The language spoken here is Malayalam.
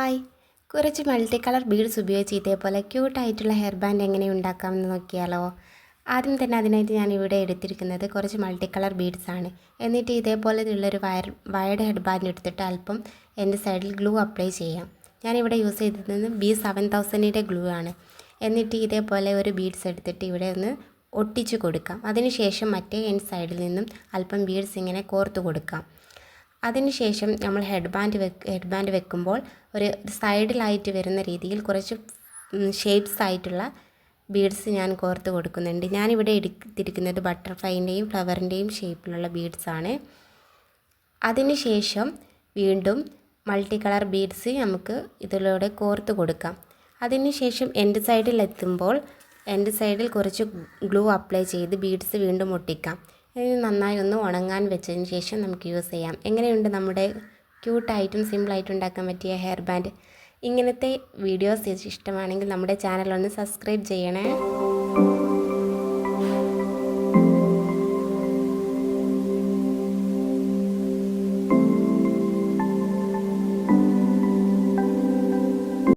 ഹായ്, കുറച്ച് മൾട്ടി കളർ ബീഡ്സ് ഉപയോഗിച്ച് ഇതേപോലെ ക്യൂട്ടായിട്ടുള്ള ഹെയർ ബാൻഡ് എങ്ങനെ ഉണ്ടാക്കാമെന്ന് നോക്കിയാലോ. ആദ്യം തന്നെ അതിനായിട്ട് ഞാൻ ഇവിടെ എടുത്തിരിക്കുന്നത് കുറച്ച് മൾട്ടി കളർ ബീഡ്സ് ആണ്. എന്നിട്ട് ഇതേപോലെയുള്ളൊരു വയർഡ് ഹെഡ് ബാൻഡ് എടുത്തിട്ട് അല്പം എൻ്റെ സൈഡിൽ ഗ്ലൂ അപ്ലൈ ചെയ്യാം. ഞാനിവിടെ യൂസ് ചെയ്തിരുന്നത് B7000ൻ്റെ ഗ്ലൂ ആണ്. എന്നിട്ട് ഇതേപോലെ ഒരു ബീഡ്സ് എടുത്തിട്ട് ഇവിടെ ഒന്ന് ഒട്ടിച്ച് കൊടുക്കാം. അതിനുശേഷം മറ്റേ എൻഡ് സൈഡിൽ നിന്നും അല്പം ബീഡ്സ് ഇങ്ങനെ കോർത്ത് കൊടുക്കാം. അതിനുശേഷം നമ്മൾ ഹെഡ് ബാൻഡ് വെക്കുമ്പോൾ ഒരു സൈഡിലായിട്ട് വരുന്ന രീതിയിൽ കുറച്ച് ഷേപ്സ് ആയിട്ടുള്ള ബീഡ്സ് ഞാൻ കോർത്ത് കൊടുക്കുന്നുണ്ട്. ഞാനിവിടെ എടുത്തിരിക്കുന്നത് ബട്ടർഫ്ലൈൻ്റെയും ഫ്ലവറിൻ്റെയും ഷേപ്പിലുള്ള ബീഡ്സാണ്. അതിനുശേഷം വീണ്ടും മൾട്ടി കളർ ബീഡ്സ് നമുക്ക് ഇതിലൂടെ കോർത്ത് കൊടുക്കാം. അതിനുശേഷം എൻഡ് സൈഡിലെത്തുമ്പോൾ എൻഡ് സൈഡിൽ കുറച്ച് ഗ്ലൂ അപ്ലൈ ചെയ്ത് ബീഡ്സ് വീണ്ടും ഒട്ടിക്കാം. ഇത് നന്നായി ഒന്ന് ഉണങ്ങാൻ വെച്ചതിന് ശേഷം നമുക്ക് യൂസ് ചെയ്യാം. എങ്ങനെയുണ്ട് നമ്മുടെ ക്യൂട്ടായിട്ടും സിമ്പിളായിട്ടും ഉണ്ടാക്കാൻ പറ്റിയ ഹെയർ ബാൻഡ്? ഇങ്ങനത്തെ വീഡിയോസ് ഇഷ്ടമാണെങ്കിൽ നമ്മുടെ ചാനൽ ഒന്ന് സബ്സ്ക്രൈബ് ചെയ്യണേ.